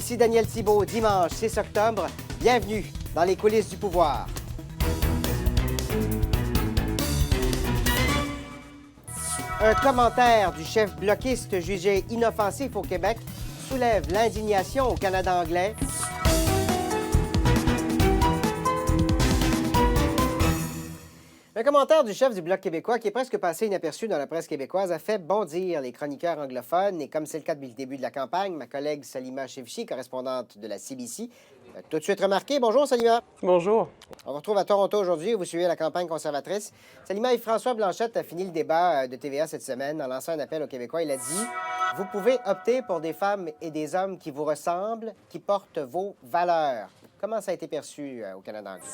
Ici Daniel Thibault, dimanche 6 octobre. Bienvenue dans les coulisses du pouvoir. Un commentaire du chef bloquiste jugé inoffensif au Québec soulève l'indignation au Canada anglais. Un commentaire du chef du Bloc québécois qui est presque passé inaperçu dans la presse québécoise a fait bondir les chroniqueurs anglophones. Et comme c'est le cas depuis le début de la campagne, ma collègue Salima Chefchi, correspondante de la CBC, a tout de suite remarqué. Bonjour, Salima. Bonjour. On vous retrouve à Toronto aujourd'hui où vous suivez la campagne conservatrice. Salima, Yves-François Blanchette a fini le débat de TVA cette semaine en lançant un appel aux Québécois. Il a dit « Vous pouvez opter pour des femmes et des hommes qui vous ressemblent, qui portent vos valeurs. » Comment ça a été perçu au Canada anglais?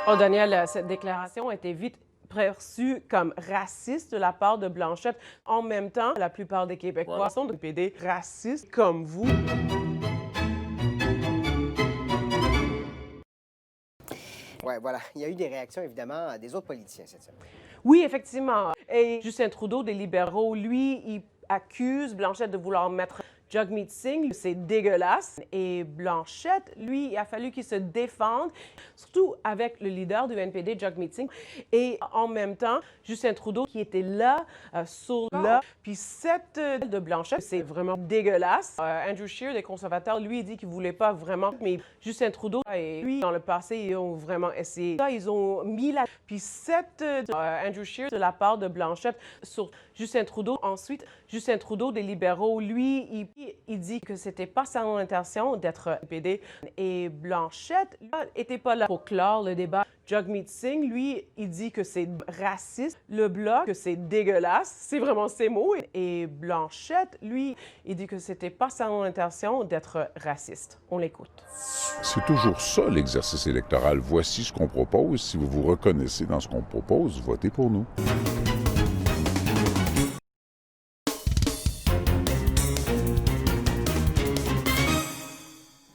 Oh, Daniel, cette déclaration a été vite perçue comme raciste de la part de Blanchette. En même temps, la plupart des Québécois sont des PD racistes comme vous. Oui, voilà. Il y a eu des réactions, évidemment, des autres politiciens cette semaine. Oui, effectivement. Et Justin Trudeau, des libéraux, lui, il accuse Blanchette de vouloir mettre Jagmeet Singh, c'est dégueulasse. Et Blanchette, lui, il a fallu qu'il se défende, surtout avec le leader du NPD, Jagmeet Singh. Et en même temps, Justin Trudeau, qui était là, Puis cette de Blanchette, c'est vraiment dégueulasse. Andrew Scheer, des conservateurs, lui, il dit qu'il ne voulait pas vraiment. Mais Justin Trudeau et lui, dans le passé, ils ont vraiment essayé. Ils ont mis la... Puis cette Andrew Scheer, de la part de Blanchette, sur Justin Trudeau. Ensuite, Justin Trudeau, des libéraux, lui, il dit que c'était pas son intention d'être PD. Et Blanchette n'était pas là pour clore le débat. Jagmeet Singh, lui, il dit que c'est raciste. Le Bloc, que c'est dégueulasse. C'est vraiment ses mots. Et Blanchette, lui, il dit que c'était pas son intention d'être raciste. On l'écoute. C'est toujours ça, l'exercice électoral. Voici ce qu'on propose. Si vous vous reconnaissez dans ce qu'on propose, votez pour nous.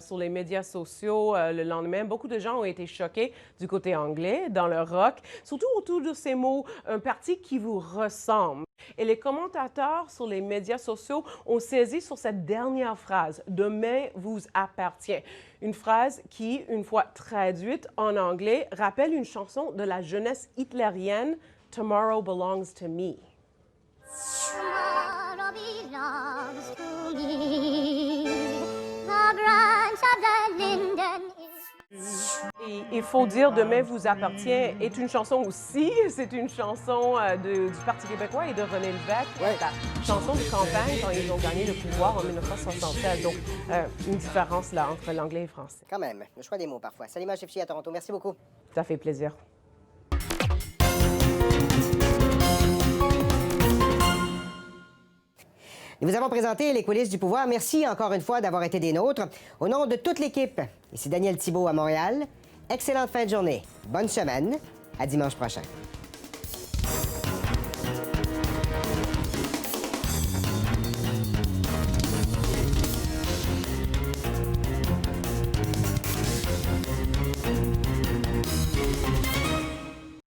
Sur les médias sociaux, le lendemain, beaucoup de gens ont été choqués du côté anglais, dans le rock, surtout autour de ces mots « un parti qui vous ressemble ». Et les commentateurs sur les médias sociaux ont saisi sur cette dernière phrase « Demain vous appartient ». Une phrase qui, une fois traduite en anglais, rappelle une chanson de la jeunesse hitlérienne « Tomorrow belongs to me ». Tomorrow belongs to me. The branch of the linden is... Et il faut dire « Demain vous appartient » est une chanson aussi. C'est une chanson du Parti québécois et de René Lévesque. Ouais. La chanson de campagne quand ils ont gagné le pouvoir en 1976. Donc, une différence là entre l'anglais et le français. Quand même, le choix des mots parfois. Salima Chefchi à Toronto, merci beaucoup. Ça fait plaisir. Nous vous avons présenté les coulisses du pouvoir. Merci encore une fois d'avoir été des nôtres. Au nom de toute l'équipe, ici Daniel Thibault à Montréal. Excellente fin de journée. Bonne semaine. À dimanche prochain.